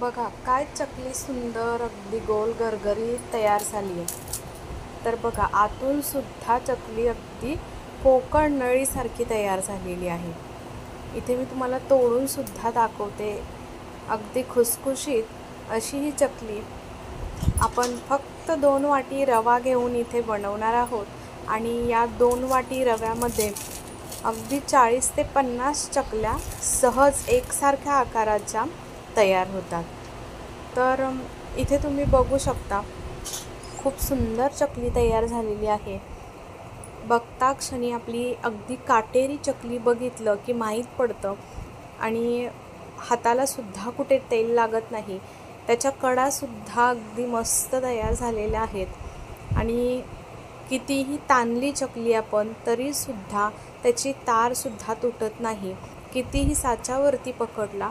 बघा काय चकली सुंदर अगदी गोल गरगरीत तयार झाली आहे. तर बघा आतून सुद्धा चकली अगदी कोकण नळीसारखी तयार झालेली आहे. इथे मी तुम्हाला तोडून सुद्धा दाखवते. अगदी खुसखुशीत अशी ही चकली आपण फक्त 2 वाटी रवा घेऊन इथे बनवणार आहोत आणि या 2 वाटी रव्यामध्ये अगदी 40 ते 50 चकल्या सहज एकसारख्या आकाराच्या तयार होतात. तर इथे तुम्ही बघू शकता खूप सुंदर चकली तयार झालेली आहे. बघता क्षणी आपली अगदी काटेरी चकली बघितलं की माहीत पडतं आणि हाताला सुद्धा कुठे तेल लागत नाही. त्याच्या कडासुद्धा अगदी मस्त तयार झालेल्या आहेत आणि कितीही ताणली चकली आपण तरीसुद्धा त्याची तारसुद्धा तुटत नाही. कितीही साच्यावरती पकडला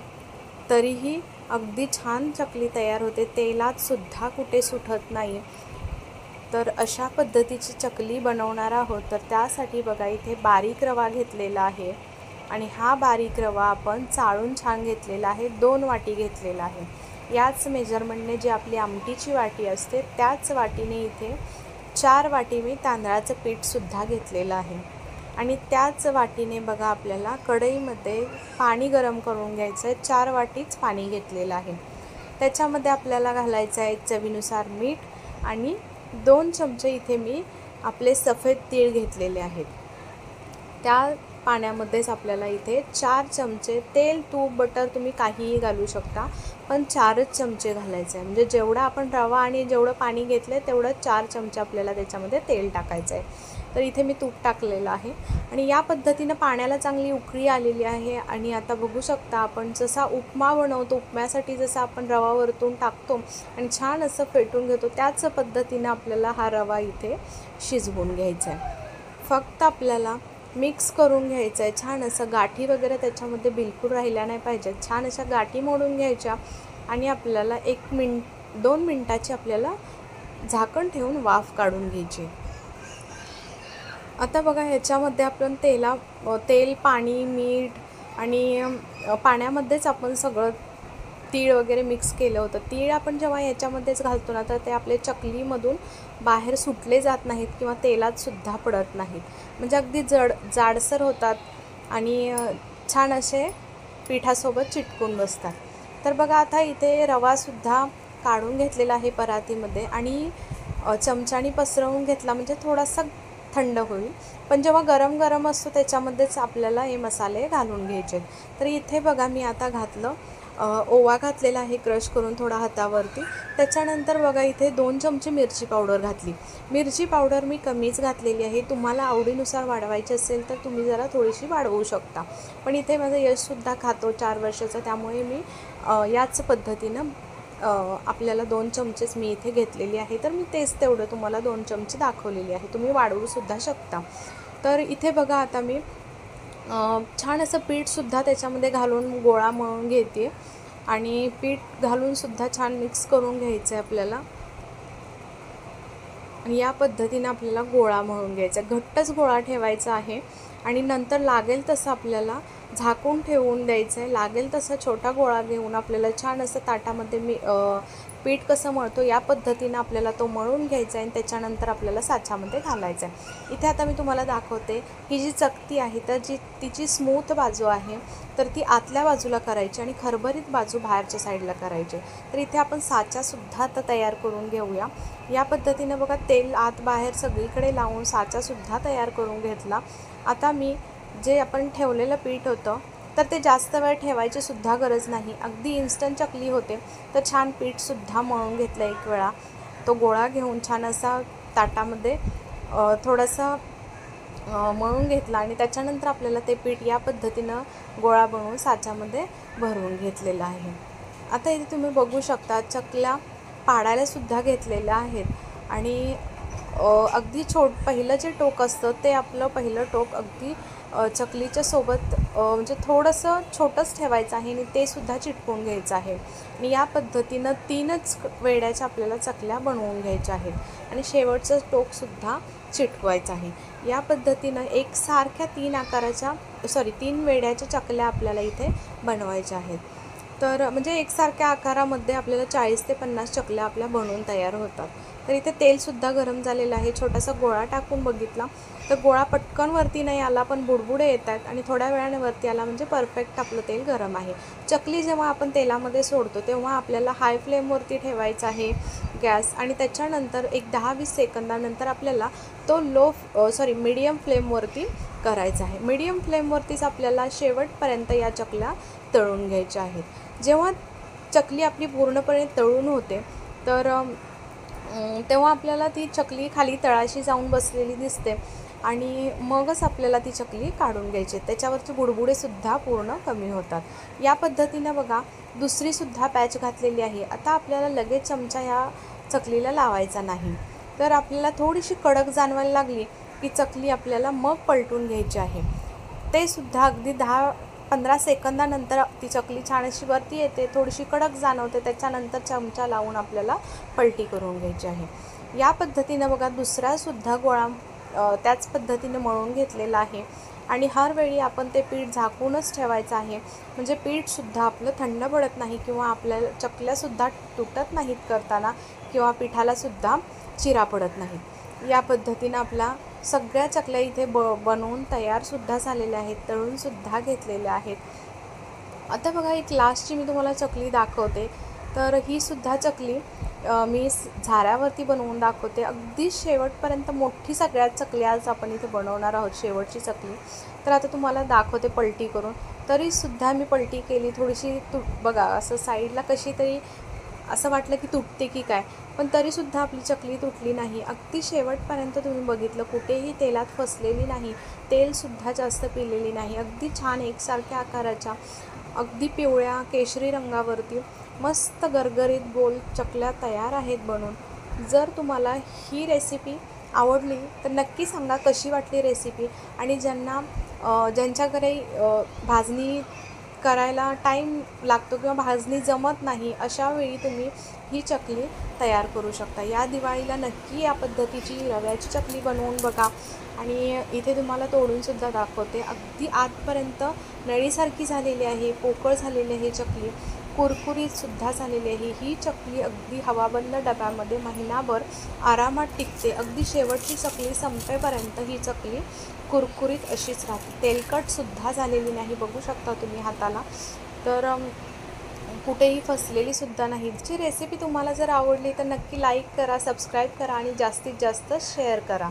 तरीही अगदी छान चकली तयार होते. तेलात सुद्धा कुठे सुटत नाही. तर अशा पद्धतीची चकली बनवणार आहोत. तर त्यासाठी बघा इथे बारीक रवा घेतलेला आहे आणि हा बारीक रवा आपण चाळून छान घेतलेला आहे. 2 वाटी घेतलेला आहे. याच मेजरमेंटने जी आपली आमटीची वाटी असते त्याच वाटीने इथे 4 वाटी मी तांदळाचं पीठसुद्धा घेतलेलं आहे आणि त्याच वाटीने बघा आपल्याला कढईमध्ये पाणी गरम करून घ्यायचं आहे. 4 वाटीच पाणी घेतलेलं आहे. त्याच्यामध्ये आपल्याला घालायचं आहे चवीनुसार मीठ आणि 2 चमचे इथे मी आपले सफेद तीळ घेतलेले आहेत. त्या पाण्यामध्येच आपल्याला इथे 4 चमचे तेल, तूप, बटर तुम्ही काहीही घालू शकता, पण 4च चमचे घालायचे आहे. म्हणजे जेवढा आपण रवा आणि जेवढं पाणी घेतलं आहे तेवढं 4 चमचे आपल्याला त्याच्यामध्ये तेल टाकायचं आहे. तर इथे मी तूप टाकलेलं आहे आणि या पद्धतीनं पाण्याला चांगली उकळी आलेली आहे. आणि आता बघू शकता आपण जसा उपमा बनवतो, उपम्यासाठी जसा आपण रवा वरतून टाकतो आणि छान असं फेटून घेतो त्याच पद्धतीनं आपल्याला हा रवा इथे शिजवून घ्यायचा आहे. फक्त आपल्याला मिक्स करून घ्यायचं आहे. छान असं गाठी वगैरे त्याच्यामध्ये बिलकुल राहिल्या नाही पाहिजेत. छान अशा गाठी मोडून घ्यायच्या आणि आपल्याला 2 मिनटाची आपल्याला झाकण ठेवून वाफ काढून घ्यायची. आता बघा ह्याच्यामध्ये आपण तेल, पाणी, मीठ आणि पाण्यामध्येच आपण सगळं तीळ वगैरे मिक्स केलं होतं. तीळ आपण जेव्हा ह्याच्यामध्येच घालतो ना तर ते आपले चकलीमधून बाहेर सुटले जात नाहीत किंवा तेलातसुद्धा पडत नाहीत. म्हणजे अगदी जाडसर होतात आणि छान असे पिठासोबत चिटकून बसतात. तर बघा आता इथे रवासुद्धा काढून घेतलेला आहे परातीमध्ये आणि चमच्याने पसरवून घेतला म्हणजे थोडासा थंड होईल. पण जेव्हा गरम गरम असतो त्याच्यामध्येच आपल्याला हे मसाले घालून घ्यायचे. तर इथे बघा मी आता घातलं ओवा घातलेला आहे क्रश करून थोडा हातावरती. त्याच्यानंतर बघा इथे 2 चमचे मिरची पावडर घातली. मिरची पावडर मी कमीच घातलेली आहे. तुम्हाला आवडीनुसार वाढवायची असेल तर तुम्ही जरा थोडीशी वाढवू शकता. पण इथे माझं यशसुद्धा खातो 4 वर्षाचा, त्यामुळे मी याच पद्धतीनं आपल्याला 2 चमचेच मी इथे घेतलेली आहे. तर मी तेच तेवढं तुम्हाला 2 चमचे दाखवलेली आहे. तुम्ही वाढवूसुद्धा शकता. तर इथे बघा आता मी छान असं पीठसुद्धा त्याच्यामध्ये घालून गोळा मळून घेते आणि पीठ घालूनसुद्धा छान मिक्स करून घ्यायचं आहे आपल्याला. आणि या पद्धतीनं आपल्याला गोळा मळून घ्यायचा. घट्टच गोळा ठेवायचा आहे आणि नंतर लागेल तसं आपल्याला झाकून ठेवून द्यायचं आहे. लागेल तसा छोटा गोळा घेऊन आपल्याला छान असं ताटामध्ये पीठ कसं मळतो या पद्धतीनं आपल्याला तो मळून घ्यायचा आहे आणि त्याच्यानंतर आपल्याला साच्यामध्ये घालायचा आहे. इथे आता मी तुम्हाला दाखवते ही जी चकती आहे तर तिची स्मूथ बाजू आहे तर ती आतल्या बाजूला करायची आणि खरबरीत बाजू बाहेरच्या साईडला करायची. तर इथे आपण साच्यासुद्धा आता तयार करून घेऊया. या पद्धतीनं बघा तेल आत बाहेर सगळीकडे लावून साच्यासुद्धा तयार करून घेतला. आता मी जे आपण ठेवलेलं पीठ होतं तर ते जास्त वेळ ठेवायची सुद्धा गरज नाही. अगदी इन्स्टंट चकली होते. तर छान पीठसुद्धा मळून घेतलं. एक वेळा तो गोळा घेऊन छान असा ताटामध्ये थोडासा मळून घेतला आणि त्याच्यानंतर आपल्याला ते पीठ या पद्धतीनं गोळा बनवून साच्यामध्ये भरून घेतलेलं आहे. आता इथे तुम्ही बघू शकता चकल्या पाडायलासुद्धा घेतलेल्या आहेत आणि अगदी पहिलं जे टोक असतं ते आपलं पहिलं टोक अगदी चकलीच्या सोबत म्हणजे थोडंसं छोटंच ठेवायचं आहे आणि ते सुद्धा चिटकवून घ्यायचं आहे. आणि या पद्धतीनं 3च वेड्याच्या आपल्याला चकल्या बनवून घ्यायच्या आहेत आणि शेवटचं टोकसुद्धा चिटकवायचं आहे. या पद्धतीनं एकसारख्या 3 वेड्याच्या चकल्या आपल्याला इथे बनवायच्या आहेत. तर म्हणजे एकसारख्या आकारामध्ये आपल्याला 40 ते 50 चकल्या आपल्या बनवून तयार होतात. तर इथे तेलसुद्धा गरम झालेलं आहे. छोटासा गोळा टाकून बघितला तर गोळा पटकन वरती नाही आला, पण बुडबुडे येत आहेत आणि थोड्या वेळाने वरती आला, म्हणजे परफेक्ट आपलं तेल गरम आहे. चकली जेव्हा आपण तेलामध्ये सोडतो तेव्हा आपल्याला हाय फ्लेमवरती ठेवायचा आहे गॅस, आणि त्याच्यानंतर एक 10-20 सेकंदानंतर आपल्याला तो मीडियम फ्लेमवरती करायचा आहे. मीडियम फ्लेमवरतीच आपल्याला शेवटपर्यंत या चकल्या तळून घ्यायच्या आहेत. जेव्हा चकली आपली पूर्णपणे तळून होते तर तेव्हा आपल्याला ती चकली खाली तळाशी जाऊन बसलेली दिसते आणि मगच आपल्याला ती चकली काढून घ्यायची. त्याच्यावरचे बुडबुडेसुद्धा पूर्ण कमी होतात. या पद्धतीनं बघा दुसरीसुद्धा पॅच घातलेली आहे. आता आपल्याला लगेच चमचा या चकलीला लावायचा नाही. तर आपल्याला थोडीशी कडक जाणवायला लागली की चकली आपल्याला मग पलटून घ्यायची आहे. ते सुद्धा अगदी 10-15 सेकंदानंतर ती चकली छान अशी वरती येते, थोडीशी कडक जाणवते. त्याच्यानंतर चमचा लावून आपल्याला पलटी करून घ्यायची आहे. या पद्धतीनं बघा दुसरासुद्धा गोळा त्याच पद्धतीने मळून घेतलेला आहे आणि हर वेळी आपण ते पीठ झाकूनच ठेवायचं आहे, म्हणजे पीठसुद्धा आपलं थंड पडत नाही किंवा आपल्या चकल्यासुद्धा तुटत नाहीत करताना किंवा पिठालासुद्धा चिरा पडत नाहीत. या पद्धतीनं आपला सगळ्या चकल्या इथे बनवून तयारसुद्धा झालेल्या आहेत, तळूनसुद्धा घेतलेल्या आहेत. आता बघा एक लास्टची मी तुम्हाला चकली दाखवते. तर ही सुद्धा चकली मी झाऱ्यावरती बनवून दाखवते. अगदी शेवटपर्यंत मोठी सगळ्यात चकली आज आपण इथे बनवणार आहोत, शेवटची चकली. तर आता तुम्हाला दाखवते पलटी करून. तरीसुद्धा मी पलटी केली, थोडीशी बघा असं साईडला कशी तरी असं वाटलं की तुटते की काय, पण तरीसुद्धा आपली चकली तुटली नाही. अगदी शेवटपर्यंत तुम्ही बघितलं, कुठेही तेलात फसलेली नाही, तेलसुद्धा जास्त पिलेली नाही. अगदी छान एकसारख्या आकाराच्या, अगदी पिवळ्या केशरी रंगावरती मस्त गरगरीत गोल चकल्या तयार आहेत बनून. जर तुम्हाला ही रेसिपी आवडली तर नक्की सांगा कशी वाटली रेसिपी. आणि ज्यांच्याकडे भाजणी करायला टाईम लागतो किंवा भाजणी जमत नाही, अशा वेळी तुम्ही ही चकली तयार करू शकता. या दिवाळीला नक्की या पद्धतीची रव्याची चकली बनवून बघा. आणि इथे तुम्हाला तोडूनसुद्धा दाखवते. अगदी आतपर्यंत नळीसारखी झालेली आहे, पोकळ झालेली आहे चकली, कुरकुरीतसुद्धा झालेली आहे. ही चकली अगदी हवाबंद डब्यामध्ये महिनाभर आरामात टिकते. अगदी शेवटची चकली संपेपर्यंत ही चकली कुरकुरीत अशीच राहते, तेलकटसुद्धा झालेली नाही, बघू शकता तुम्ही हाताला. तर कुठेही फसलेलीसुद्धा नाही. जी रेसिपी तुम्हाला जर आवडली तर नक्की लाईक करा, सबस्क्राईब करा आणि जास्तीत जास्त शेअर करा.